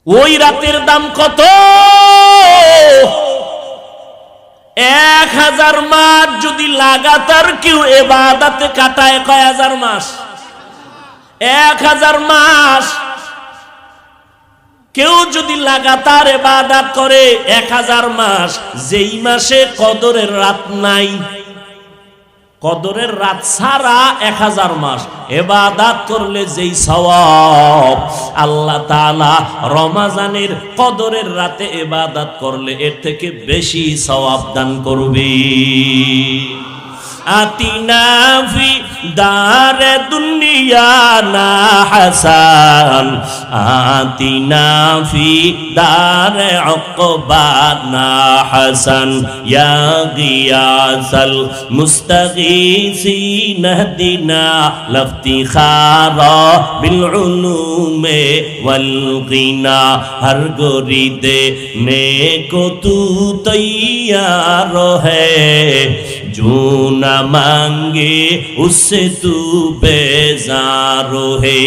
ওই রাতের দাম কত? 1000 মাস যদি লাগাতার কেউ ইবাদতে কাটায়, কয় হাজার মাস? 1000 মাস কেউ যদি লাগাতার ইবাদত করে 1000 মাস, যেই মাসে কদরের রাত নাই, কদরের রাত ছাড়া 1000 মাস ইবাদত করলে যেই সওয়াব আল্লাহ তাআলা রমজানের কদরের রাতে ইবাদত করলে এর থেকে বেশি সওয়াব দান করবে। আতিনা ফি দারে দুনিয়া না হাসান, আতিনা ফি দারে উকবা না হাসান, ইয়া গিয়াসাল মুস্তাগীসিন হদিনা লফতিখারা বিল উলুমে ওয়াল গিনা, হর গরিদে নেকো তু তৈয়ার হ্যায়, जो न मांगे उससे तू बेजार है।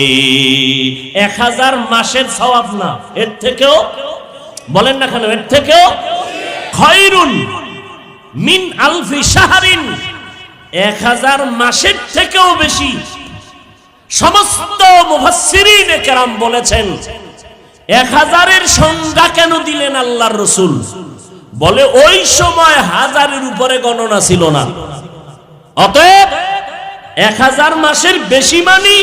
1000 মাসের সওয়াব না, এর থেকেও বলেন না কেন, এর থেকেও খায়রুন মিন আলফি শাহরিন, 1000 মাসের থেকেও বেশি। সমস্ত মুফাসসিরিনে কেরাম বলেছেন 1000-এর সংজ্ঞা কেন দিলেন আল্লাহর রাসূল? বলে ওই সময় 1000-এর উপরে গণনা ছিল না, অতএব 1000 মাসের বেশি মানি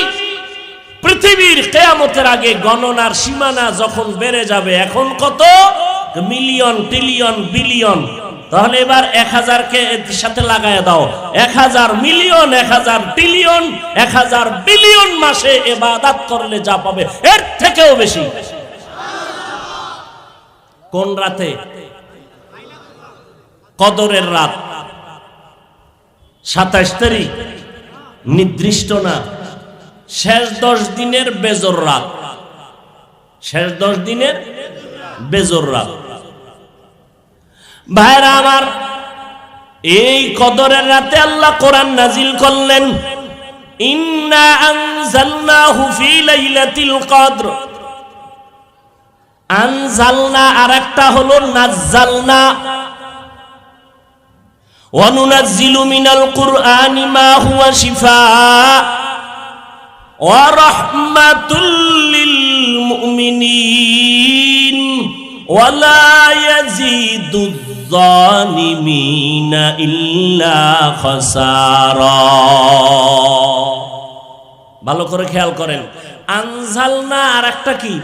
পৃথিবীর কিয়ামতের আগে গণনার সীমানা যখন বেড়ে যাবে, এখন কত মিলিয়ন ট্রিলিয়ন বিলিয়ন, তাহলে এবার 1000-কে এর সাথে লাগায় দাও, 1000 মিলিয়ন, 1000 ট্রিলিয়ন, 1000 বিলিয়ন মাসে ইবাদত করলে যা পাবে এর থেকেও বেশি। কোন রাতে? কদরের রাত 27 তারিখ, নির্দিষ্ট না, শেষ 10 দিনের বেজর রাত, শেষ 10 দিনের বেজর রাত। ভাইরা আমার, এই কদরের রাতে আল্লাহ কোরআন নাজিল করলেন, ইন্না আনজালনাহু ফি লাইলাতিল কদর। আনজালনা আরেকটা হলো নাজ্জালনা। وَنُنَزِّلُ مِنَ الْقُرْآنِ مَا هُوَ شِفَاءٌ وَرَحْمَةٌ لِّلْمُؤْمِنِينَ وَلَا يَزِيدُ الظَّالِمِينَ إِلَّا خَسَارًا। ভালো করে খেয়াল করেন, আনজালনা আর একটা কি?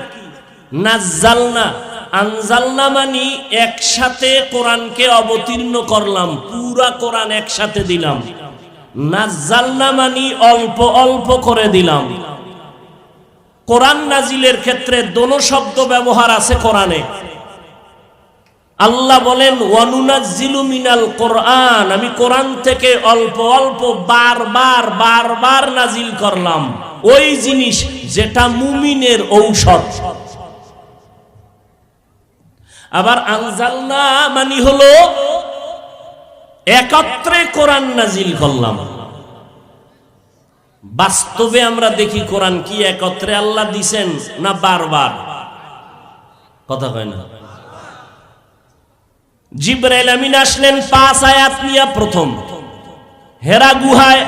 নাজ্জালনা। আনজালনা মানি একসাথে কোরআনকে অবতীর্ণ করলাম, পুরা কোরআন একসাথে দিলাম। নাজ্জালনা মানি অল্প অল্প করে দিলাম। কোরআন নাজিলের ক্ষেত্রে দোনো শব্দ ব্যবহার আছে কোরআনে। আল্লাহ বলেন ওয়ানুনাজ্জিলু মিনাল কোরআন, আমি কোরআন থেকে অল্প অল্প বারবার বারবার নাজিল করলাম ওই জিনিস যেটা মুমিনের ঔষধ। আবার আনজালনা মানে হলো একত্রে কোরআন নাজিল করলাম। বাস্তবে আমরা দেখি কোরআন কি একত্রে আল্লাহ দিছেন না বারবার? কথা কয় না। জিবরাইল আমিন আসলেন 5 আয়াত নিয়ে প্রথম হেরা গুহায়,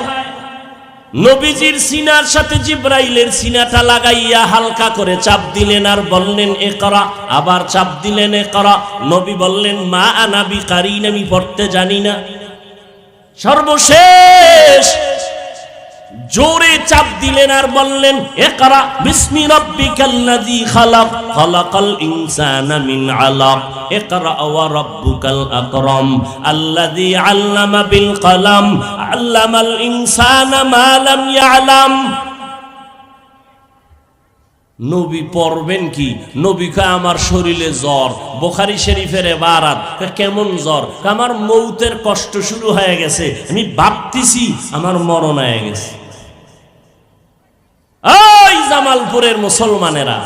নবীজির সিনার সাথে জিবরাইলের সিনাটা লাগাইয়া হালকা করে চাপ দিলেন আর বললেন ইকরা, আবার চাপ দিলেন ইকরা। নবী বললেন মা আনা বিকারিন, আমি পড়তে জানি না। সর্বশেষ জোরে চাপ দিলেন আর বললেন ইকরা বিসমি রাব্বিকাল্লাযী খালাক, খালাকাল ইনসানা মিন আলাক, ইকরা ওয়া রাব্বুকাল আকরাম আল্লাযী আল্লামা বিল কলম আল্লামাল ইনসানা মা লাম ইয়ালাম। নবী পড়বেন কি? নবী কয় আমার শরীরে জ্বর। বুখারী শরীফের ইবারাত, কেমন জ্বর? আমার মৌতের কষ্ট শুরু হয়ে গেছে, আমি ভাবতেছি আমার মরণ হয়ে গেছে। ওই জামালপুরের মুসলমানেরা,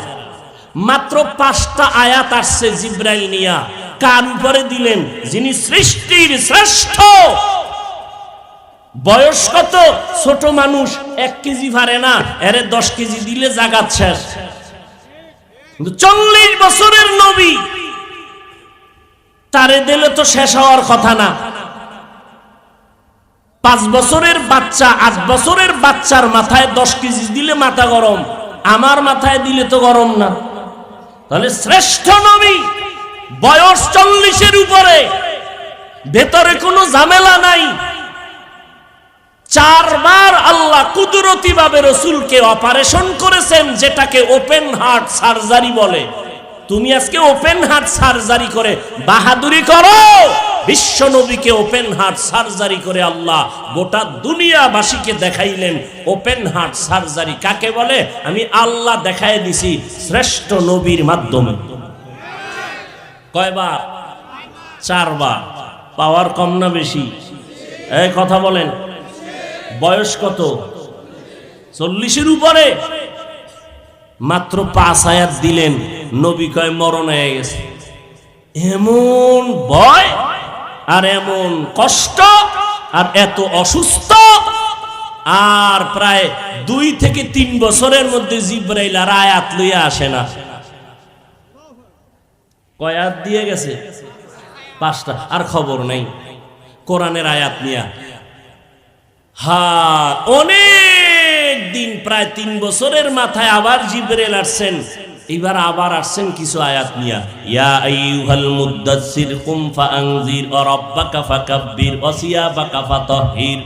মাত্র 5টা আয়াত আসছে জিবরাইল নিয়া, কান উপরে দিলেন যিনি সৃষ্টির শ্রেষ্ঠ। বয়স কত? ছোট মানুষ 1 কেজি পারে না, এরে 10 কেজি দিলে জাগাত শেষ। কিন্তু 40 বছরের নবী, তারে দিলে তো শেষ হওয়ার কথা না। 5 বছরের বাচ্চা, 8 বছরের বাচ্চার মাথায় 10 কেজি দিলে মাথা গরম, আমার মাথায় দিলে তো গরম না। তাহলে শ্রেষ্ঠ নবী, বয়স 40-এর উপরে, ভেতরে কোনো ঝামেলা নাই। 4 বার আল্লাহ কুদরতি ভাবে রাসূলকে অপারেশন করেছেন, যেটাকে ওপেন হার্ট সার্জারি বলে। তুমি আজকে ওপেন হার্ট সার্জারি করে বাহাদুরি করো, বিশ্ব নবীকে ওপেন হার্ট সার্জারি করে আল্লাহ গোটা দুনিয়াবাসীকে দেখাইলেন ওপেন হার্ট সার্জারি কাকে বলে। আমি আল্লাহ দেখায় দিছি শ্রেষ্ঠ নবীর মাধ্যমে। কয়বার? 4 বার। পাওয়ার কম না বেশি? এই কথা বলেন। বয়স কত? 40-এর উপরে। মাত্র 5 আয়াত দিলেন, নবী কয় মরণ হয়ে গেছে। এমন ভয় আর এমন কষ্ট আর এত অসুস্থ, আর প্রায় 2 থেকে 3 বছরের মধ্যে জিবরাইল আর আয়াত লইয়া আসে না। কয় আয়াত দিয়ে গেছে? 5টা। আর খবর নাই কোরআনের আয়াত নিয়া। অনেক দিন, প্রায় 3 বছরের মাথায় আবার জিবরাইল আসছেন। এবার আবার আসছেন কিছু আয়াত নিয়া। ইয়া আইয়ুহাল মুদ্দাসসির কুম ফাআনজির ওয়া রাব্বাকা ফাকাব্বির ওয়া সিয়াবাকা ফাতাহহির।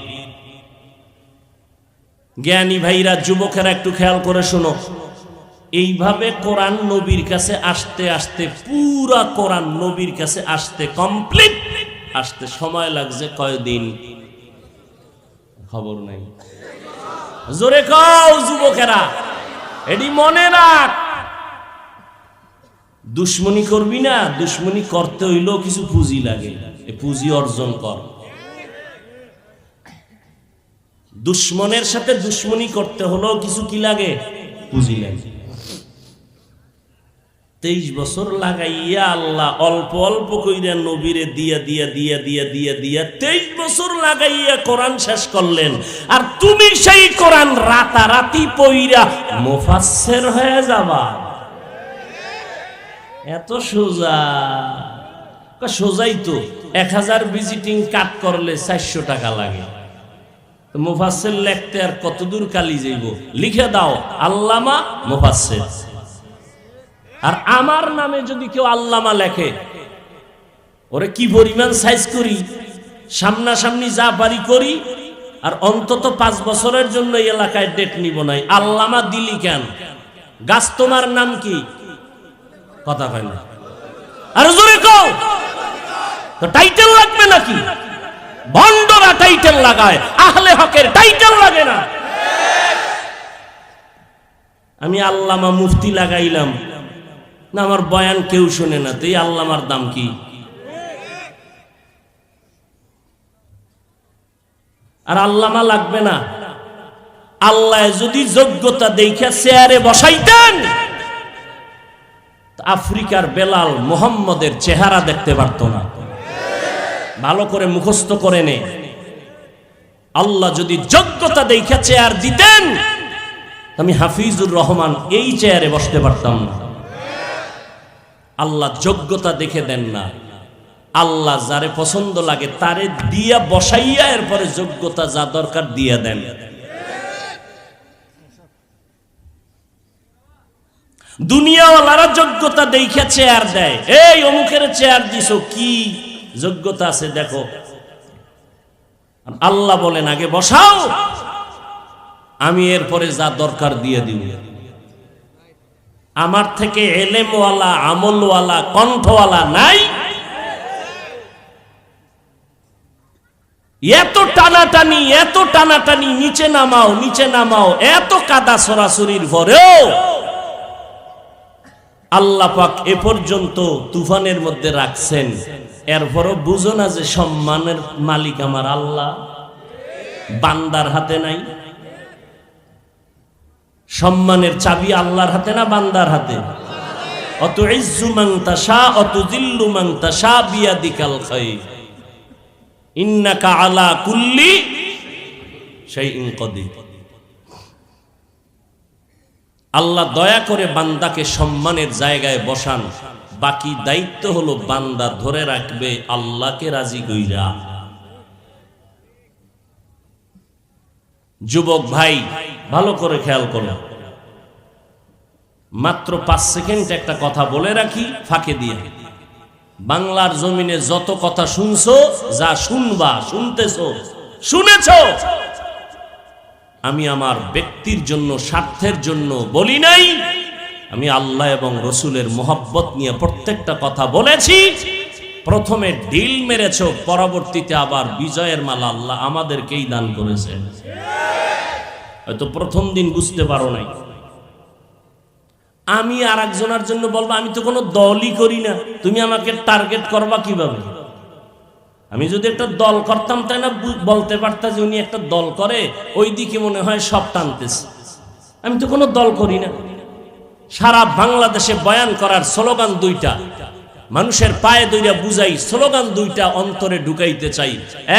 জ্ঞানী ভাইরা, যুবকেরা একটু খেয়াল করে শোনো। এইভাবে কোরআন নবীর কাছে আসতে আসতে, পুরা কোরআন নবীর কাছে আসতে, কমপ্লিট আসতে সময় লাগছে কয়দিন? খবর নাই। জোরে কও যুবকেরা, এটি মনে রাখ। দুশ্মনী করবি না, দুশ্মনী করতে হইলেও কিছু পুঁজি লাগে, পুঁজি অর্জন কর। দুশ্মনের সাথে দুশ্মনী করতে হলেও কিছু কি লাগে? পুঁজি লাগে। 23 বছর লাগাইয়া আল্লাহ অল্প অল্প কইরা নবীরে দিয়া দিয়া দিয়া দিয়া দিয়া দিয়া 23 বছর লাগাইয়া কোরআন শেষ করলেন। আর তুমি সেই কোরআন রাতারাতি পইরা মুফাসসির হয়ে যাবা। এত সোজা? সোজাই তো। 1000 ভিজিটিং কার্ড করলে 400 টাকা লাগে। মুফাসসির লিখতে আর কতদূর কালি যাইব? লিখে দাও আল্লামা মুফাসসির। আর আমার নামে যদি কেউ আল্লামা লেখে, ওরে কি পরিমাণ সাইজ করি, সামনাসামনি যা পারি করি, আর অন্তত 5 বছরের জন্য এই এলাকায় ডেট নিব নাই। আল্লামা দিলি কেন? গাছ তোমার নাম কি? কথা কয় না। আর জোরে কও, তো টাইটেল লাগবে নাকি? ভন্ডরা টাইটেল লাগায়, আহলে হকের টাইটেল লাগে না। আমি আল্লামা মুফতি লাগাইলাম না, আমার বয়ান কেউ শুনে না, তো এই আল্লামার দাম কি? আর আল্লামা লাগবে না। আল্লাহ যদি যোগ্যতা দেখে চেয়ারে বসাইতেন, আফ্রিকার বেলাল মুহাম্মদের চেহারা দেখতে পারত না। ভালো করে মুখস্থ করে নে। আল্লাহ যদি যোগ্যতা দেখে চেয়ার দিতেন, আমি হাফিজুর রহমান এই চেয়ারে বসতে পারতাম না। আল্লাহ যোগ্যতা দেখে দেন না। আল্লাহ যারে পছন্দ লাগে তারে দিয়া বসাইয়া এরপরে যোগ্যতা যা দরকার দিয়া দেন। দুনিয়াওয়ালারা যোগ্যতা দেখে চেয়ার দেয়। এই অমুকের চেয়ার দিছো, কি যোগ্যতা আছে দেখো। আল্লাহ বলেন আগে বসাও, আমি এরপরে যা দরকার দিয়ে দিব। আমার থেকে এলেমওয়ালা, আমলওয়ালা, কণ্ঠওয়ালা নাই। এত টানাটানি, এত টানাটানি, নিচে নামাও নিচে নামাও, এত কাদা সরাসরির পরেও আল্লাহ পাক এ পর্যন্ত তুফানের মধ্যে রাখছেন। এরপরও বুঝো না যে সম্মানের মালিক আমার আল্লাহ, বান্দার হাতে নাই। সম্মানের চাবি আল্লাহর হাতে না বান্দার হাতে? অত ইজ্জু মান তাশা অত জিল্লু মান তাশা বিয়াদিকাল খায়র ইন্নাকা আলা কুল্লি শাইইন কাদির। আল্লাহ দয়া করে বান্দাকে সম্মানের জায়গায় বসান, বাকি দায়িত্ব হলো বান্দা ধরে রাখবে আল্লাহকে রাজি কইরা। যুবক ভাই ভালো করে খেয়াল করো, মাত্র 5 সেকেন্ড একটা কথা বলে রাখি ফাঁকে দিয়ে। বাংলার জমিনে যত কথা শুনছো, যা শুনবা, শুনতেছো, শুনেছো, আমি আমার ব্যক্তির জন্য, স্বার্থের জন্য বলি নাই। আমি আল্লাহ এবং রসুলের মোহাব্বত নিয়ে প্রত্যেকটা কথা বলেছি। প্রথমে ঢিল মেরেছো, পরবর্তীতে আবার বিজয়ের মালা আল্লাহ আমাদেরকেই দান করেছেন। হয়তো প্রথম দিন বুঝতে পারো নাই। আমি আর একজনের জন্য বলবো আমি তো কোনো দলই করি না, তুমি আমাকে টার্গেট করবা কিভাবে? আমি যদি একটা দল করতাম তাই না বলতে পারতাম যে উনি একটা দল করে, ওই দিকে মনে হয় সব টানতেছে। আমি তো কোনো দল করি না। সারা বাংলাদেশে বয়ান করার স্লোগান 2টা, মানুষের পায়ে দইরা বুঝাই, স্লোগান 2টা অন্তরে ঢুকাইতে চাই।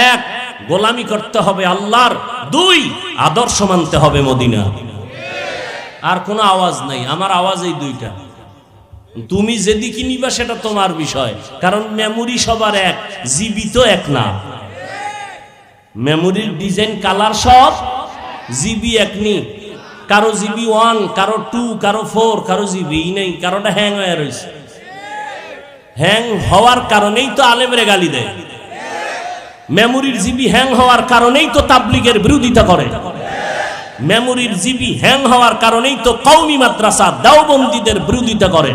1, গোলামি করতে হবে আল্লাহর। 2, আদর্শ মানতে হবে মদিনা। আর কোনো আওয়াজ নাই, আমার আওয়াজ এই 2টা। তুমি যেদিকে নিবা সেটা তোমার বিষয়, কারণ মেমোরি সবার এক, জীবিত এক না। মেমোরির ডিজাইন, কালার সব জিবি এক নি। কারো জিবি 1, কারো 2, কারো 4, কারো জিবি নেই, কারোটা হ্যাং হয়ে রয়েছে। হ্যাং হওয়ার কারণেই তো আলেমরে গালি দেয়। মেমোরির জিবি হ্যাং হওয়ার কারণেই তো তাবলীগের বিরোধিতা করে। মেমোরির জিবি হ্যাং হওয়ার কারণেই তো কওমি মাদ্রাসা দেওবন্দীদের বিরোধিতা করে।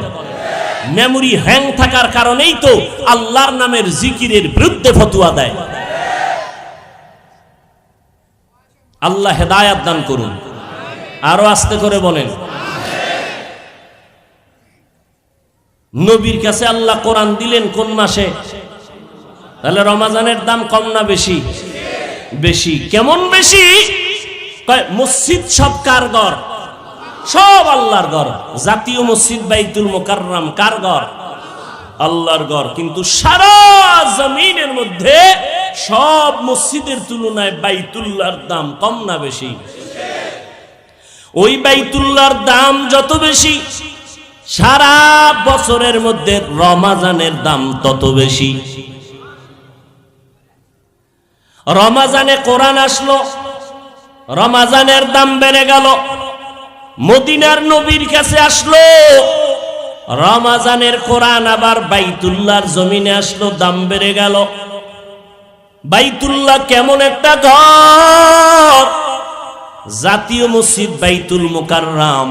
মেমোরি হ্যাং থাকার কারণেই তো আল্লাহর নামের জিকিরের বিরুদ্ধে ফতোয়া দেয়। আল্লাহ হেদায়েত দান করুন। আরো আস্তে করে বলেন। নবীর কাছে আল্লাহ কোরআন দিলেন কোন মাসে? তাহলে রমজানের দাম কম না বেশি? বেশি। কেমন বেশি? মসজিদ সব কার ঘর? সব আল্লাহর ঘর। জাতীয় মসজিদ বাইতুল মুকাররম কার ঘর? আল্লাহর ঘর। কিন্তু সারা জমিনের মধ্যে সব মসজিদের তুলনায় বাইতুল্লাহর দাম কম না বেশি? ওই বাইতুল্লাহর দাম যত বেশি, সারা বছরের মধ্যে রমজানের দাম তত বেশি। রমজানে কোরআন আসলো, রমজানের দাম বেড়ে গেল। মদিনার নবীর কাছে আসলো, রমজানের কোরআন আবার বাইতুল্লাহর জমিনে আসলো, দাম বেড়ে গেল। বাইতুল্লাহ কেমন একটা ঘর! জাতীয় মসজিদ বাইতুল মুকাররম,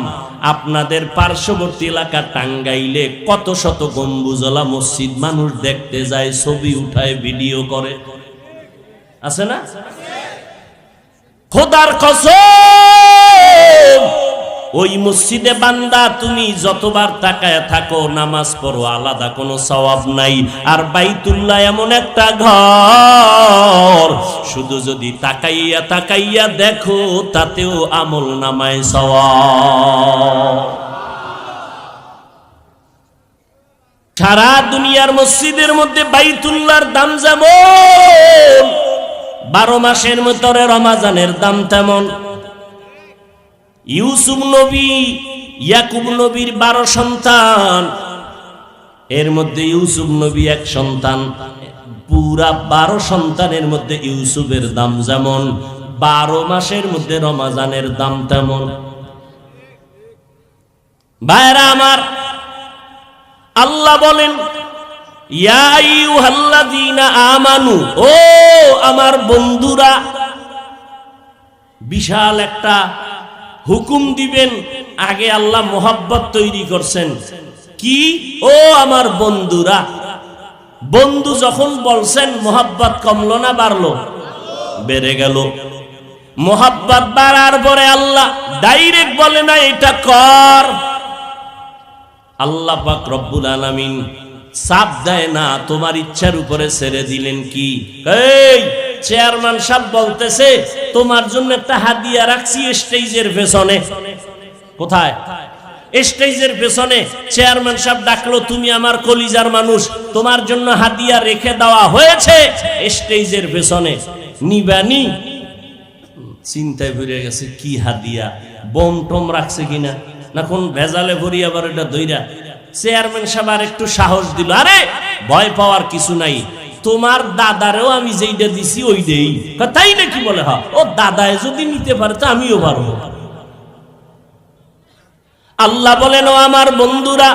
আপনাদের পার্শ্ববর্তী এলাকা টাঙ্গাইলে কত শত গম্বুজওয়ালা মসজিদ মানুষ দেখতে যায়, ছবি উঠায়, ভিডিও করে, আছে না? খোদার কসম, ওই মসজিদে বান্দা তুমি যতবার তাকায় থাকো, নামাজ পড়ো, আলাদা কোনো সওয়াব নাই। আর বাইতুল্লাহ এমন একটা ঘর, শুধু যদি তাকাইয়া তাকাইয়া দেখো তাতেও আমল নামায় সওয়াব। সারা দুনিয়ার মসজিদের মধ্যে বাইতুল্লাহর দাম যেমন, 12 মাসের ভিতরে রমজানের দাম তেমন। ইউসুফ নবী, ইয়াকুব নবীর 12 সন্তান, এর মধ্যে ইউসুফ নবী এক সন্তান। পুরা 12 সন্তানের মধ্যে ইউসুফের দাম যেমন, 12 মাসের মধ্যে রমজানের দাম তেমন। ভাইরা আমার, আল্লাহ বলেন ইয়া আইয়ুহাল্লাযীনা আমানু, ও আমার বন্ধুরা, বিশাল একটা হুকুম দিবেন। আগে আল্লাহ মোহাব্বত তৈরি করছেন কি? ও আমার বন্ধুরা। বন্ধু যখন বলছেন, মোহাব্বত কমলো না বাড়লো? বেড়ে গেল। মোহাব্বত বাড়ার পরে আল্লাহ ডাইরেক্ট বলে না এটা কর। আল্লাহ পাক রব্বুল আলামিন চাপ দেয় না, তোমার ইচ্ছার উপরে ছেড়ে দিলেন। কি? এই চেয়ারম্যান সাহেব বলতেছে তোমার জন্য একটা হাদিয়া রাখছি স্টেজের পেছনে। কোথায়? স্টেজের পেছনে। চেয়ারম্যান সাহেব ডাকলো, তুমি আমার কলিজার মানুষ, তোমার জন্য হাদিয়া রেখে দেওয়া হয়েছে স্টেজের পেছনে, নিবানি? চিন্তায় ভরে গেছে, কি হাদিয়া? বোম টোম রাখছে কিনা? না কোন ভেজালে ভরি আবার এটা দইরা চেয়ারম্যান সাহেব আর একটু সাহস দিল, আরে ভয় পাওয়ার কিছু নাই, তোমার দাদারেও আমি যেইটা দিছি ওইটাই। তাই নাকি? বলে হ্যাঁ। ও দাদায় যদি নিতে পারে তো আমিও পারবো। আল্লাহ বলেন, ও আমার বন্ধুরা,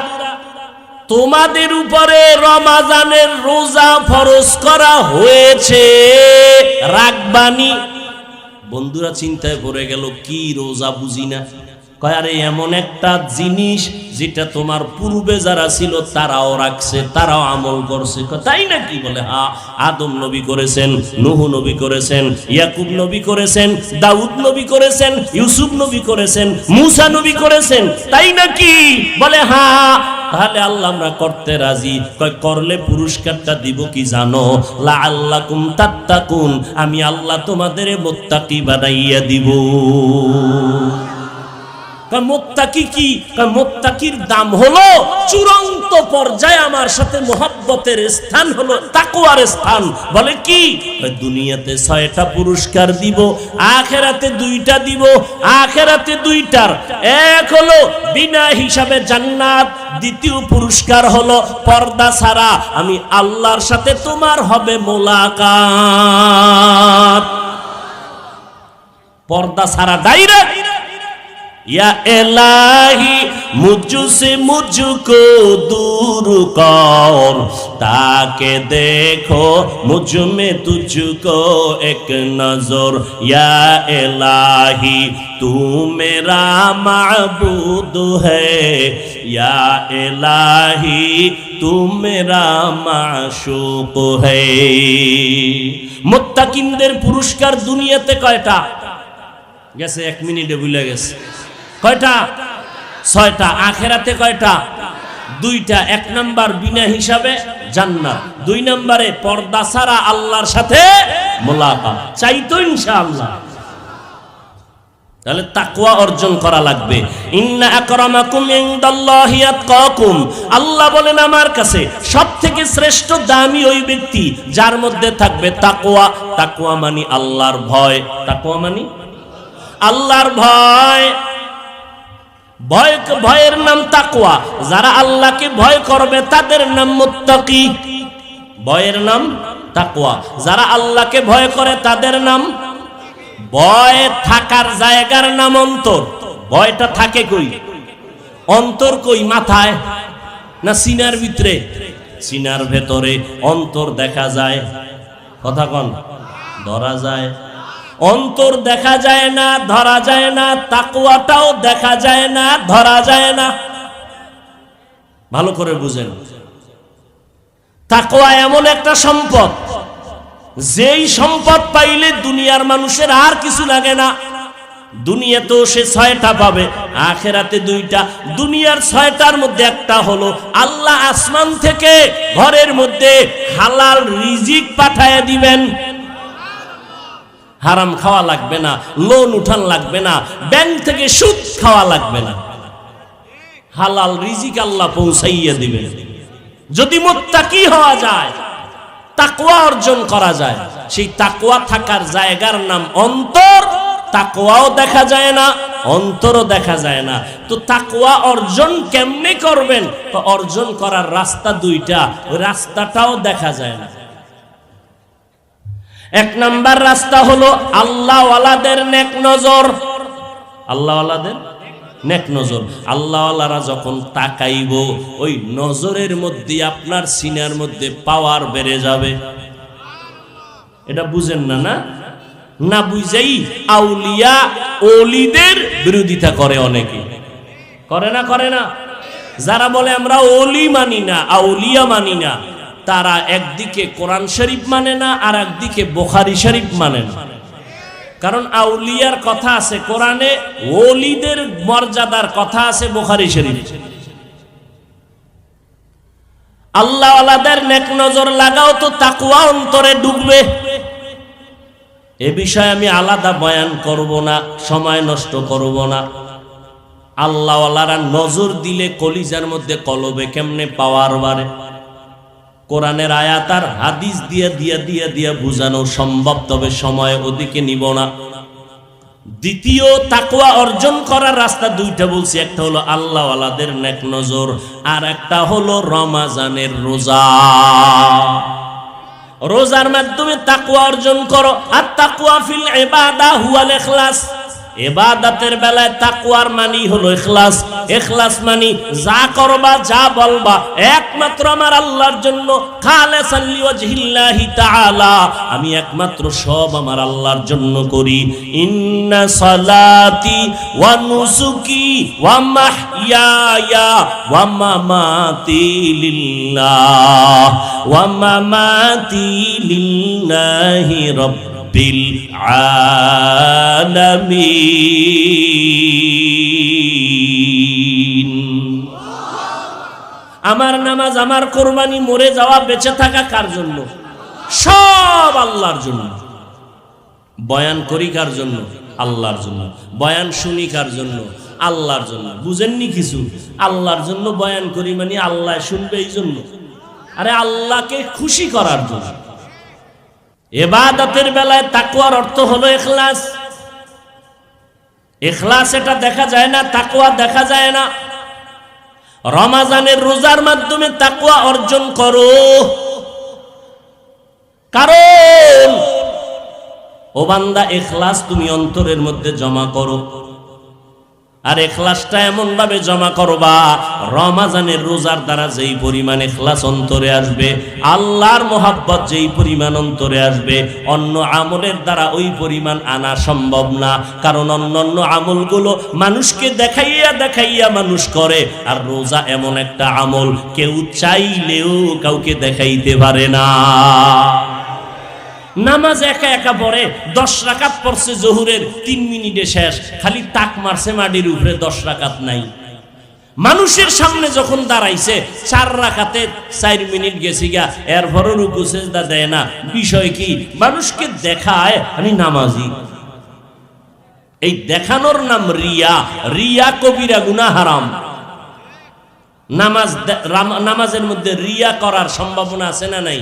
তোমাদের উপরে রমাজানের রোজা ফরজ করা হয়েছে, রাখবানি। বন্ধুরা চিন্তায় পড়ে গেল, কি রোজা বুঝি না। কয় আরে এমন একটা জিনিস যেটা তোমার পূর্বে যারা ছিল তারাও রাখছে, তারাও আমল করছে। তাই নাকি? বলে হ্যাঁ, আদম নবী করেছেন, নূহ নবী করেছেন, ইয়াকুব নবী করেছেন, দাউদ নবী করেছেন, ইউসুফ নবী করেছেন, মূসা নবী করেছেন। তাই নাকি? বলে হ্যাঁ। তাহলে আল্লাহ আমরা করতে রাজি। কয় করলে পুরস্কারটা দিব কি জানো? লাআল্লাকুম তাত্তাকুন, আমি আল্লাহ তোমাদের মুত্তাকি বানাইয়া দিব। মুত্তাকি কি? মুত্তাকির দাম হলো চূড়ান্ত পর্যায়ে আমার সাথে মোহাব্বতের স্থান হলো তাকওয়ার স্থান। বলে কি? দুনিয়াতে 6টা পুরস্কার দিব, আখিরাতে 2টা দিব। আখিরাতে 2টার এক হলো বিনা হিসাবে জান্নাত, দ্বিতীয় পুরস্কার হলো পর্দা ছাড়া আমি আল্লাহর সাথে তোমার হবে মোলাকাত। পর্দা ছাড়া ডাইরেক্ট। या इलाही मुझसे मुझको दूर कर, ताके देखो मुझ में तुझको एक नजर। या इलाही तू मेरा माबूद है, या इलाही तू मेरा माशूक है। मुत्ताकिनদের পুরস্কার দুনিয়াতে কয়টা? গেছে 1 মিনিটে ভুলে গেছে। কয়টা? 6টা। আখিরাতে কয়টা? 2টা। 1 নাম্বার বিনা হিসাবে জান্নাত, 2 নম্বরে পর্দা ছাড়া আল্লাহর সাথে মোলাকাত। চাই তো ইনশাআল্লাহ। তাহলে তাকওয়া অর্জন করা লাগবে। ইন্না আকরামাকুম ইনদাল্লাহি আতকাকুম, আল্লাহ বলেন আমার কাছে সবথেকে শ্রেষ্ঠ দামি ওই ব্যক্তি যার মধ্যে থাকবে তাকওয়া। তাকওয়া মানে আল্লাহর ভয়। তাকওয়া মানে আল্লাহর ভয়। ভয়ের নাম তাকওয়া। যারা আল্লাহকে ভয় করবে তাদের নাম মুত্তাকি। ভয়ের নাম তাকওয়া। যারা আল্লাহকে ভয় করে তাদের নাম। ভয় থাকার জায়গার নাম অন্তর। ভয়টা থাকে কই? অন্তর কই? মাথায় না সিনার ভিতরে? সিনার ভেতরে। অন্তর দেখা যায়, কথা কন, ধরা যায়। অন্তর দেখা যায় না, ধরা যায় না। তাকওয়াটাও দেখা যায় না, ধরা যায় না। ভালো করে বুঝেন, তাকওয়া এমন একটা সম্পদ, যেই সম্পদ পাইলে দুনিয়ার মানুষের আর কিছু লাগে না। দুনিয়াতেও সে 6টা পাবে, আখিরাতে 2টা। দুনিয়ার 6টার মধ্যে একটা হলো আল্লাহ আসমান থেকে ঘরের মধ্যে হালাল রিজিক পাঠায় দিবেন। হারাম খাওয়া লাগবে না, লোন উঠান লাগবে না, ব্যাংক থেকে সুদ খাওয়া লাগবে না। হালাল রিজিক আল্লাহ পৌঁছাইয়া দিবেন যদি মুত্তাকি হওয়া যায়, তাকওয়া অর্জন করা যায়। সেই তাকওয়া থাকার জায়গার নাম অন্তর। তাকওয়াও দেখা যায় না, অন্তরও দেখা যায় না। তো তাকওয়া অর্জন কেমনে করবেন? তো অর্জন করার রাস্তা 2টা, ওই রাস্তাটাও দেখা যায় না। 1 নাম্বার রাস্তা হলো আল্লাহওয়ালাদের নেক নজর। আল্লাহওয়ালাদের নেক নজর। আল্লাহওয়ালারা যখন তাকাইব, ওই নজরের মধ্যে আপনার সিনার মধ্যে পাওয়ার বেড়ে যাবে। এটা বুঝেন না? না না বুঝাই আউলিয়া ওলিদের বিরোধিতা করে অনেকে। করে না? করে না? যারা বলে আমরা ওলি মানি না, আউলিয়া মানি না, তারা একদিকে কোরআন শরীফ মানে না, আর একদিকে বুখারী শরীফ মানে না। কারণ আউলিয়ার কথা আছে কোরআনে, ওলিদের মর্যাদার কথা আছে বুখারী শরীফ। আল্লাহওয়ালাদের নেক নজর লাগাও তো তাকওয়া অন্তরে ঢুকবে। এ বিষয়ে আমি আলাদা বয়ান করব না, সময় নষ্ট করব না। আল্লাহওয়ালারা নজর দিলে কলিজার মধ্যে কলবে কেমনে পাওয়ার বাড়ে, কোরআনের আয়াত আর হাদিস দিয়ে দিয়ে দিয়ে দিয়ে বুঝানো সম্ভব, তবে সময় ওদিকে নিব না। দ্বিতীয় তাকওয়া অর্জন করার রাস্তা দুইটা বলছি, একটা হলো আল্লাহওয়ালাদের নেক নজর, আর একটা হলো রমাজানের রোজা। রোজার মাধ্যমে তাকওয়া অর্জন করো। আর তাকওয়া ফিল ইবাদা হুয়াল ইখলাস, ইবাদতের বেলায় তাকওয়ার মানি হলো ইখলাস। ইখলাস মানি যা করবা যা বলবা একমাত্র আমার আল্লাহর জন্য, খালিসান লিওয়াজহিল্লাহি তাআলা, আমি একমাত্র সব আমার আল্লাহর জন্য করি। ইন্না সালাতি ওয়া নুসুকি ওয়া মাহইয়ায়া ওয়া মামাতি লিল্লাহ ওয়া মামাতি লিল্লাহি রাব্বিল আলামিন। আমার নামাজ, আমার কোরবানি, মরে যাওয়া, বেঁচে থাকা কার জন্য? সব আল্লাহর জন্য। বয়ান করি কার জন্য? আল্লাহর জন্য। বয়ান শুনি কার জন্য? আল্লাহর জন্য। বুঝেননি কিছু? আল্লাহর জন্য বয়ান করি মানে আল্লাহ শুনবে এই জন্য, আরে আল্লাহকে খুশি করার জন্য। ইবাদতের বেলায় তাকওয়ার অর্থ হলো ইখলাস। ইখলাস এটা দেখা যায় না, তাকওয়া দেখা যায় না। রমজানের রোজার মাধ্যমে তাকওয়া অর্জন করো, কারণ ও বান্দা ইখলাস তুমি অন্তরের মধ্যে জমা করো। আর ইখলাসটা এমন ভাবে জমা করবা, রমজানের রোজার দ্বারা যেই পরিমাণ ইখলাস অন্তরে আসবে, আল্লাহর মোহাব্বত যেই পরিমাণ অন্তরে আসবে, অন্য আমলের দ্বারা ওই পরিমাণ আনা সম্ভব না। কারণ অন্যান্য আমলগুলো মানুষকে দেখাইয়া দেখাইয়া মানুষ করে, আর রোজা এমন একটা আমল কেউ চাইলেও কাউকে দেখাইতে পারে না। নামাজ একা একা পড়ে, 10 রাকাত পড়ছে জোহরের, 3 মিনিটে শেষ, খালি তাক মারছে মাটির উপরে, 10 রাকাত নাই। মানুষের সামনে যখন দাঁড়াইছে 4 রাকাতে 4 মিনিট গেছি গা, এরপরও রুকু সিজদা দেয় না। বিষয় কি? মানুষকে দেখায় আমি নামাজি। এই দেখানোর নাম রিয়া। রিয়া কবিরা গুনাহ, হারাম। নামাজের মধ্যে রিয়া করার সম্ভাবনা আছে না নাই?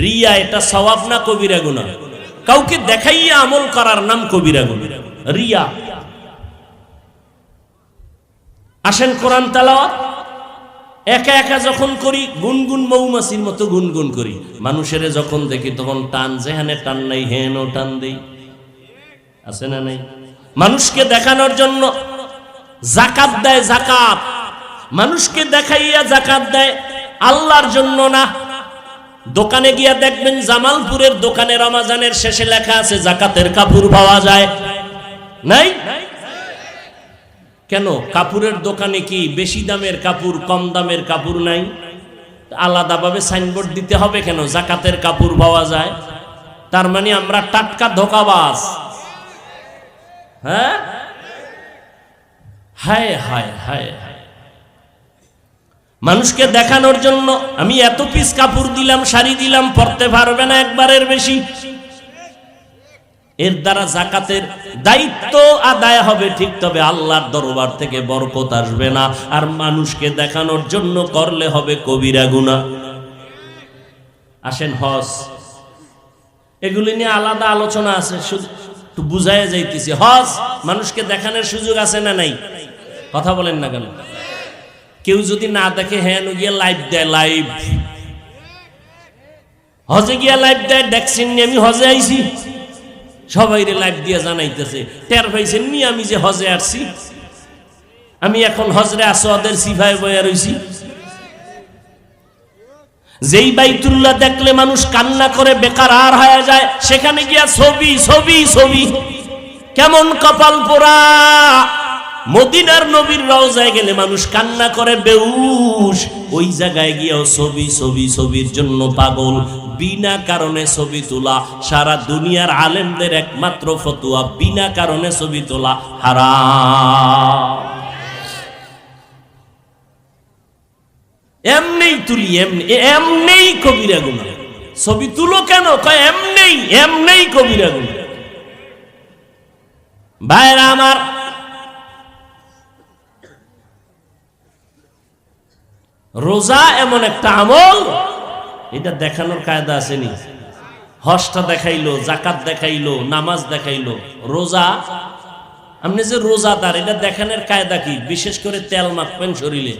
রিয়া এটা সওয়াব না কবিরা গুনাহ? কাউকে দেখাইয়া আমল করার নাম কবিরা গুনাহ, রিয়া। আসেন কোরআন তেলাওয়াত একা একা যখন করি, গুনগুন মৌমাছির মতো গুনগুন করি। মানুষের যখন দেখি তখন টান, যেখানে টান নাই হেন টান দেই, আছে না নাই? মানুষকে দেখানোর জন্য যাকাত দেয়, যাকাত মানুষকে দেখাইয়া যাকাত দেয়, আল্লাহর জন্য না। দোকানে গিয়া দেখবেন জামালপুরের দোকানে রমজানের শেষে লেখা আছে যাকাতের কাপড় পাওয়া যায়, নাই? কেন? কাপড়ের দোকানে কি বেশি দামের কাপড়, কম দামের কাপড় নাই? আলাদাভাবে সাইনবোর্ড দিতে হবে কেন? যাকাতের কাপড় পাওয়া যায়। তার মানে আমরা টাটকা ধোঁকাবাজ। হ্যাঁ, হায় হায় হায় হায়। মানুষকে দেখানোর জন্য আমি এত পিস কাপড় দিলাম, শাড়ি দিলাম, পরতে পারবে না একবারের বেশি। এর দ্বারা যাকাতের দায়িত্ব আদায় হবে ঠিক, তবে আল্লাহর দরবার থেকে বরকত আসবে না। আর মানুষকে দেখানোর জন্য করলে হবে কবিরা গুনাহ। আসেন হজ, এগুলি নিয়ে আলাদা আলোচনা আছে, শুধু একটু বুঝাই যাইতেছি। হজ মানুষকে দেখানোর সুযোগ আছে না নাই? কথা বলেন না কেন? কেউ যদি না দেখে, হ্যাঁ গিয়ে লাইভ দেয়, লাইভ হজে গিয়া লাইভ দেয়, দেখছেন নি আমি হজে আইছি, সবাই লাইভ দিয়ে জানাইতেছে, টের পাইছেন নি আমি যে হজে আসছি, আমি এখন হজরে আসওয়াদের সিফায় বয়া রইছি। যেই বাইতুল্লাহ দেখলে মানুষ কান্না করে বেকারার হয়ে যায়, সেখানে গিয়া ছবি ছবি ছবি, কেমন কপাল পোড়া। মদিনার নবীর রওজায় গেলে মানুষ কান্না করে বেহুশ, ওই জায়গায় গিয়েও ছবি ছবি ছবির জন্য পাগল। বিনা কারণে ছবি তোলা, সারা দুনিয়ার আলেমদের একমাত্র ফতোয়া, বিনা কারণে ছবি তোলা হারাম। এমনিই তুলি, এমনিই কবিরা গুনাহ। ছবি তুলো কেন? কয় এমনিই কবিরা গুনাহ। ভাইরা আমার, রোজা এমন একটা আমল, এটা দেখানোর কায়দা আসেনি। হজটা দেখাইলো, জাকাত দেখাইলো, নামাজ দেখাইলো, রোজা। আপনি যে রোজাদার এটা দেখানোর কায়দা কি? বিশেষ করে তেল মাখবেন শরীরে,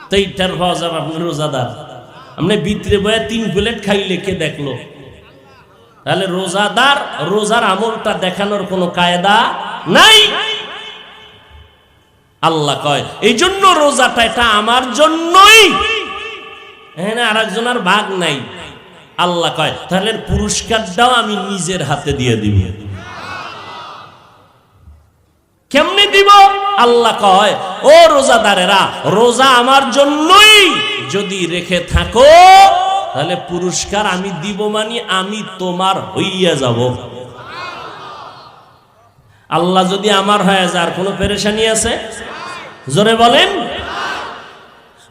তো এইটার পাওয়া যাবে আপনি রোজাদার। আপনি ভিতরে বয়ে 3 প্লেট খাইলে কে দেখলো? তাহলে রোজাদার, রোজার আমলটা দেখানোর কোনো কায়দা নাই। আল্লাহ কয় এই জন্য রোজাটা এটা আমার জন্যই, হ্যাঁ না, আরেকজনের ভাগ নাই। আল্লাহ কয় তাহলে পুরস্কারটাও আমি নিজের হাতে দিয়ে দিব। কেমনে দিব? আল্লাহ কয় ও রোজাদারেরা, রোজা আমার জন্যই যদি রেখে থাকো তাহলে পুরস্কার আমি দিব, মানে আমি তোমার হইয়া যাব। আল্লাহ যদি আমার হয়ে যায় আর কোনো পেরেশানি আছে? জোরে বলেন।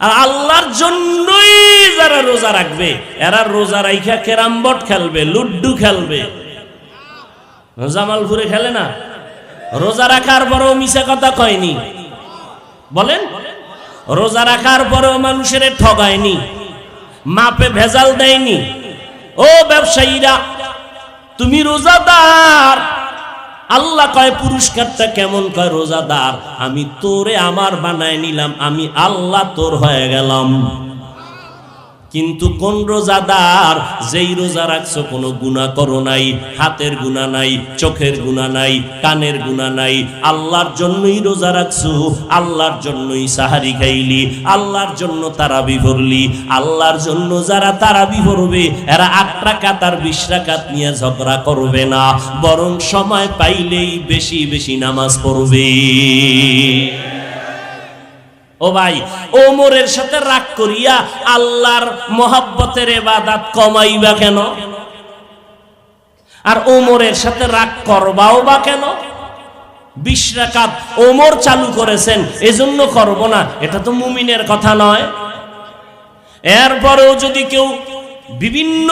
আর আল্লাহর জন্যই যারা রোজা রাখবে এরা রোজা রাইখা ক্যারাম বোর্ড খেলবে, লুড্ডু খেলবে। জামালপুরে খেলে না? রোজা রাখার পরেও মিছা কথা কয়নি, বলেন। রোজা রাখার পরেও মানুষের ঠগায়নি, মাপে ভেজাল দেয়নি। ও ব্যবসায়ীরা, তুমি রোজাদার, আল্লাহ কয় পুরস্কারটা কেমন? কয় রোজাদার আমি তোরে আমার বানায় নিলাম, আমি আল্লাহ তোর হয়ে গেলাম। কিন্তু কোন রোজাদার? যেই রোজা রাখছো কোনো গুনাহ করো নাই, হাতের গুনাহ নাই, চোখের গুনাহ নাই, কানের গুনাহ নাই, আল্লাহর জন্যই রোজা রাখছো, আল্লাহর জন্যই সাহারি খাইলি, আল্লাহর জন্য তারাবি পড়লি। আল্লাহর জন্য যারা তারাবি পড়বে এরা 8 রাকাত আর 20 রাকাত নিয়ে ঝগড়া করবে না, বরং সময় পাইলেই বেশি বেশি নামাজ পড়বে। ও ভাই, ওমরের সাথে রাগ করিয়া আল্লাহর মহব্বতের ইবাদত কমাইবা কেন? আর ওমরের সাথে রাগ করবাও বা কেন? 20 রাকাত ওমর চালু করেছেন এজন্য করব না, এটা তো মুমিনের কথা নয়। এরপরেও যদি কেউ বিভিন্ন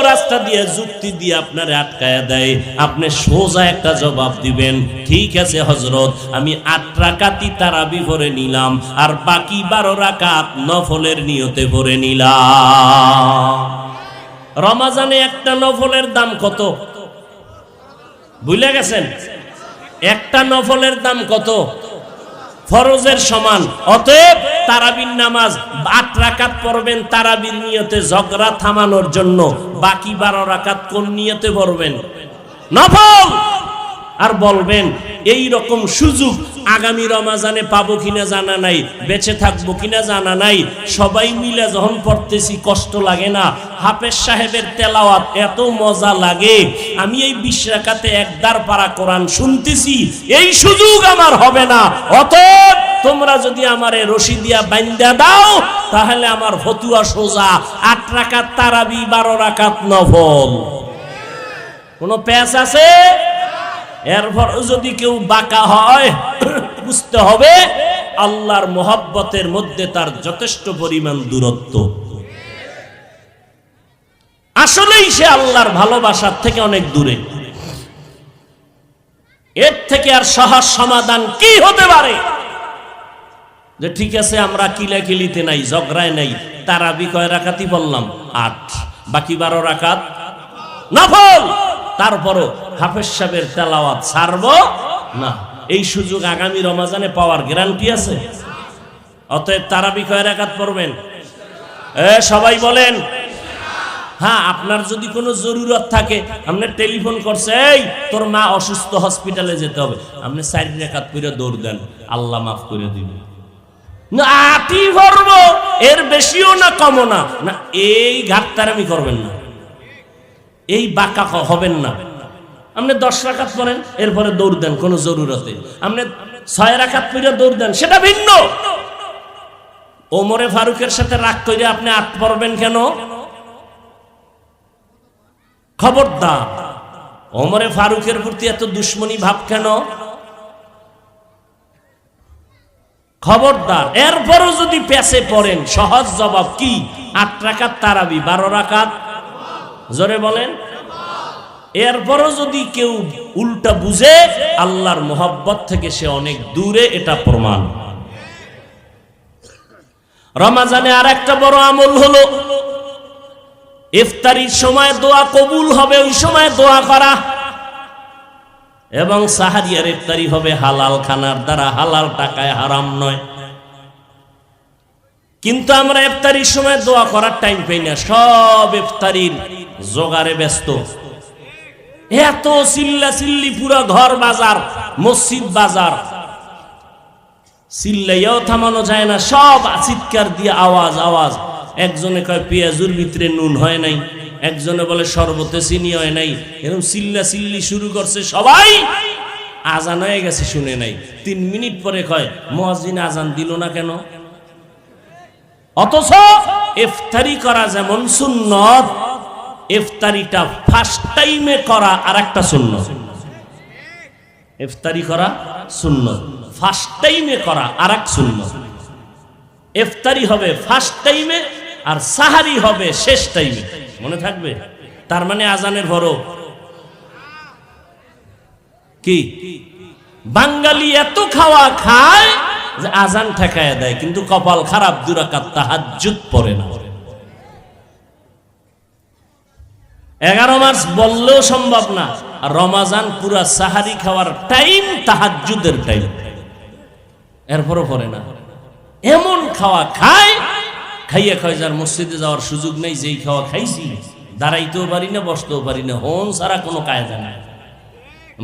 রাস্তা দিয়ে যুক্তি দিয়ে আপনারে আটকায়া দেয়, আপনি সোজা একটা জবাব দিবেন, ঠিক আছে হযরত, আমি 8 রাকাতই তারাবি পড়ে নিলাম আর বাকি 12 রাকাত নফলের নিয়তে পড়ে নিলাম। রমজানে একটা নফলের দাম কত ভুলে গেছেন? একটা নফলের দাম কত? ফরজের সমান। অতএব তারাবির নামাজ 8 রাকাত পড়বেন তারাবির নিয়তে ঝগড়া থামানোর জন্য, বাকি 12 রাকাত কোন নিয়তে পড়বেন? নফল। আর বলবেন এই রকম সুযোগ আগামী রমজানে পাবো কিনা জানা নাই, বেঁচে থাকবো কিনা জানা নাই। সবাই মিলে যখন পড়তেছি কষ্ট লাগে না? হাফেজ সাহেবের তেলাওয়াত এত মজা লাগে, আমি এই 20 রাকাতে একদার পারা কোরআন শুনতেছি, এই সুযোগ আমার হবে না। অতএব তোমরা যদি আমারে রশি দিয়া বাইন্দা দাও তাহলে আমার ফতুয়া সোজা, 8 রাকাত তারাবি, 12 রাকাত নফল। কোনো প্যাচ আছে? এরপর যদি কেউ বাঁকা হয় বুঝতে হবে আল্লাহর মহব্বতের মধ্যে তার যথেষ্ট পরিমাণ দূরত্ব। আসলেই সে আল্লাহর ভালোবাসার থেকে অনেক দূরে। এর থেকে আর সহজ সমাধান কি হতে পারে? যে ঠিক আছে আমরা কিলাকিলিতে নাই, ঝগড়ায় নাই, তারাবি কয় রাকাতই বললাম? 8, বাকি 12 রাকাত নফল। তারপরও হাফেজ সাহেবের তেলাওয়াত ছাড়বো না। এই সুযোগ আগামী রমজানে পাওয়ার গ্যারান্টি আছে। অতএব তারাবি কয় রাকাত পড়বেন? সবাই বলেন। হ্যাঁ, আপনার যদি কোনো জরুরত থাকে, আপনি টেলিফোন করছে, এই তোর মা অসুস্থ, হসপিটালে যেতে হবে, আপনি 4 রাকাত পড়ে দৌড় দেন, আল্লাহ মাফ করে দিবে। না 8ই পড়বো, এর বেশিও না কমও না, না এই ঘাটতারামি করবেন না, এই বাঁকা হবেন না। আপনি 10 রাকাত পড়েন, এরপরে দৌড় দেন কোন জরুরতে, আপনি 6 রাকাত পড়ে দৌড় দেন, সেটা ভিন্ন। ওমরে ফারুকের সাথে রাগ করে আপনি 8 পড়বেন কেন? খবরদার। ওমরে ফারুকের প্রতি এত দুশ্মনী ভাব কেন? খবরদার। এরপরও যদি পেছে পড়েন, সহজ জবাব কি? 8 রাকাত তারাবি, 12 রাকাত, জোরে বলেন। এরপরও যদি কেউ উল্টা বুঝে, আল্লাহর মোহাব্বত থেকে সে অনেক দূরে, এটা প্রমাণ। রমজানে আর একটা বড় আমল হলো ইফতারির সময় দোয়া কবুল হবে, ওই সময় দোয়া করা। এবং সাহারি আর ইফতারি হবে হালাল খানার দ্বারা, হালাল টাকায়, হারাম নয়। কিন্তু আমরা ইফতারির সময় দোয়া করার টাইম পাই না, সব ইফতারির জোগাড়ে ব্যস্ত। এত চিল্লা চিল্লি, পুরো ঘর বাজার, মসজিদ বাজার, চিল্লাইয়াও থামানো যায় না, সব চিৎকার দিয়ে আওয়াজ আওয়াজ। একজনে কয় পেঁয়াজুর ভিতরে নুন হয় নাই, একজনে বলে শরবতে চিনি হয় নাই, এরকম চিল্লা চিল্লি শুরু করছে। সবাই আজান হয়ে গেছে, শুনে নাই। 3 মিনিট পরে কয় মুয়াজ্জিন আজান দিল না কেন? অথচ ইফতারি করা যেমন সুন্নত, ইফতারিটা ফার্স্ট টাইমে করা আর একটা সুন্নত। ইফতারি করা সুন্নত, ফার্স্ট টাইমে করা আর এক সুন্নত। ইফতারি হবে ফার্স্ট টাইমে আর সাহারি হবে শেষ টাইমে, মনে থাকবে। তার মানে আজানের পরও কি বাঙালি এত খাওয়া খায় যে আজান ঠেকায় দেয়, কিন্তু কপাল খারাপ, 2 রাকাত তাহাজ্জুদ পড়ে না। 11 মাস বললেও সম্ভব না। আর রমাজান পুরা সাহারি খাওয়ার টাইম তাহাজ্জুদের টাইম, এরপরও পড়ে না। এমন খাওয়া খায়, খাইয়া খায় যার মসজিদে যাওয়ার সুযোগ নেই। যেই খাওয়া খাইছি, দাঁড়াইতেও পারি না, বসতেও পারি না, হন ছাড়া কোনো কায়দা নাই।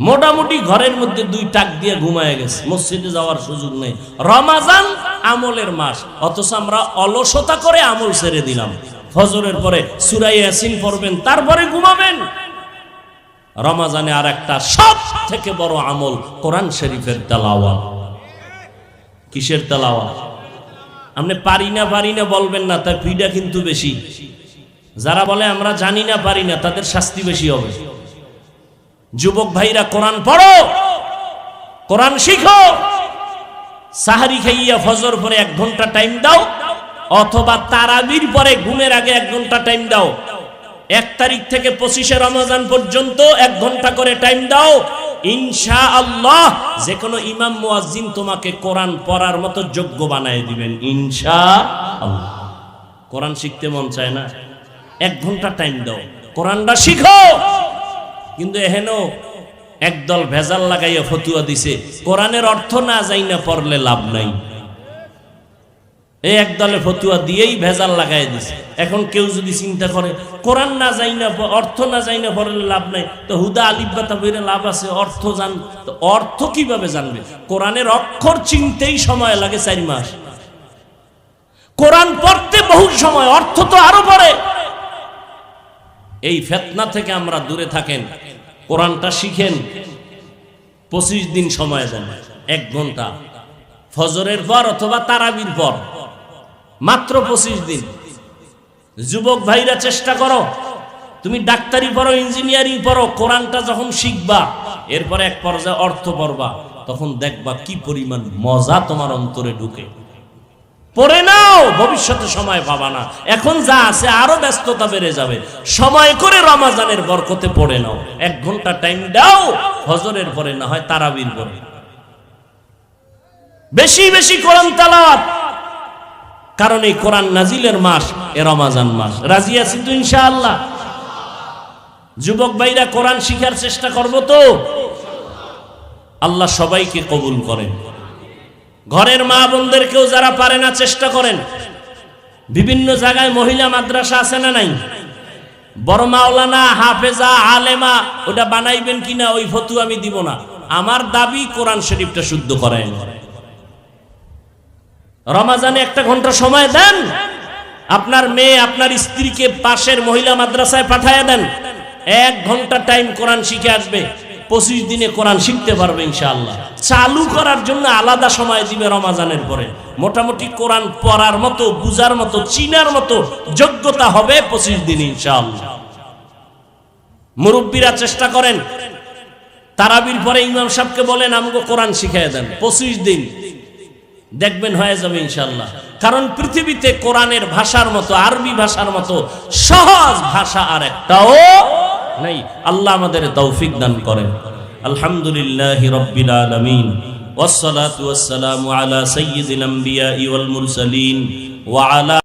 মোটামুটি ঘরের মধ্যে 2 টাক দিয়ে ঘুমায় গেছে, মসজিদে যাওয়ার সুযোগ নেই। রমাজান আমলের মাস, অথচ আমরা অলসতা করে আমল ছেড়ে দিলাম। ফজরের পরে সূরা ইয়াসিন পড়বেন, তারপরে ঘুমাবেন। রমাজানে আর একটা সব থেকে বড় আমল কোরআন শরীফের তেলাওয়াত। কিসের তেলাওয়াত? আপনি পারি না বলবেন না, তার ফিটা কিন্তু বেশি। যারা বলে আমরা জানি না, পারি না, তাদের শাস্তি বেশি হবে। যুবক ভাইরা কোরআন পড়ো, কোরআন শিখো। সাহারি খাইয়া ফজর পরে 1 ঘন্টা টাইম দাও, অথবা তারাবির পরে ঘুমের আগে 1 ঘন্টা টাইম দাও। 1 তারিখ থেকে 25শে রমজান পর্যন্ত 1 ঘন্টা করে টাইম দাও। ইনশাআল্লাহ যে কোনো ইমাম মুয়াজ্জিন তোমাকে কোরআন পড়ার মতো যোগ্য বানায় দিবেন, ইনশাআল্লাহ। কোরআন শিখতে মন চায় না? 1 ঘন্টা টাইম দাও, কোরআনটা শিখো। কিন্তু এহেনও একদল ভেজাল লাগাইয়া ফতুয়া দিছে, কোরআনের অর্থ না যাই না পড়লে লাভ নাই। এই একদলে ফতুয়া দিয়েই ভেজাল লাগাই দিছে। এখন কেউ যদি চিন্তা করে কোরআন না যাই না, অর্থ না যাই না পড়লে লাভ নাই, তো হুদা আলিফ বা তা বইরে লাভ আছে? অর্থ জান, তো অর্থ কিভাবে জানবে? কোরআনের অক্ষর চিনতেই সময় লাগে 4 মাস। কোরআন পড়তে বহু সময়, অর্থ তো আরো পড়ে। এই ফিতনা থেকে আমরা দূরে থাকেন, কোরআনটা শিখেন। 25 দিন সময় দেন, 1 ঘন্টা ফজরের পর অথবা তারাবির পর, মাত্র 25 দিন। যুবক ভাইরা চেষ্টা করো, তুমি ডাক্তারি পড়ো, ইঞ্জিনিয়ারিং পড়ো, কোরআনটা যখন শিখবা, এরপরে এক পর্যায়ে অর্থ পড়বা, তখন দেখবা কি পরিমাণ মজা তোমার অন্তরে ঢুকে। পড়ে নাও, ভবিষ্যতে সময় পাবা না। এখন যা আছে আরো ব্যস্ততা বেড়ে যাবে। সময় করে রমজানের বরকতে পড়ে নাও। 1 ঘন্টা টাইম দাও, ফজরের পরে না হয় তারাবির পরে। বেশি বেশি কোরআন তেলাওয়াত, কারণ এই কোরআন নাজিলের মাস এ রমজান মাস। রাজি আছি তো ইনশাআল্লাহ? যুবক ভাইরা কোরআন শিখার চেষ্টা করব তো? আল্লাহ সবাইকে কবুল করেন। ঘরের মা বোনদেরকেও যারা পারে না চেষ্টা করেন। বিভিন্ন জায়গায় মহিলা মাদ্রাসা আছে না নাই? বড় মাওলানা, হাফেজা, আলেমা ওটা বানাইবেন কিনা ওই ফতোয়া আমি দিব না। আমার দাবি কোরআন শরীফটা শুদ্ধ করেন। রমজানে 1 ঘন্টা সময় দেন, আপনার মেয়ে আপনার স্ত্রীকে পাশের মহিলা মাদ্রাসায় পাঠায় দেন। 1 ঘন্টা টাইম কোরআন শিখে আসবে, 25 দিনে কোরআন শিখতে পারবে ইনশাআল্লাহ। চালু করার জন্য আলাদা সময় দিবে রমজানের পরে। মোটামুটি কোরআন পড়ার মতো, বুঝার মতো, চিনার মতো যোগ্যতা হবে 25 দিন ইনশাআল্লাহ। মুরব্বীরা চেষ্টা করেন, তারাবির পরে ইমাম সাহেবকে বলেন আমগো কোরআন শিখিয়ে দেন, 25 দিন দেখবেন হয়ে যাবে ইনশাআল্লাহ। কারণ পৃথিবীতে কোরআনের ভাষার মতো, আরবি ভাষার মতো সহজ ভাষা আর একটাও নাই। আল্লাহ আমাদের তৌফিক দান করেন। আলহামদুলিল্লাহি রাব্বিল আলামিন, ওয়াসসালাতু ওয়াসসালামু আলা সাইয়্যিদিল আম্বিয়াই ওয়াল মুরসালিন ওয়া আলা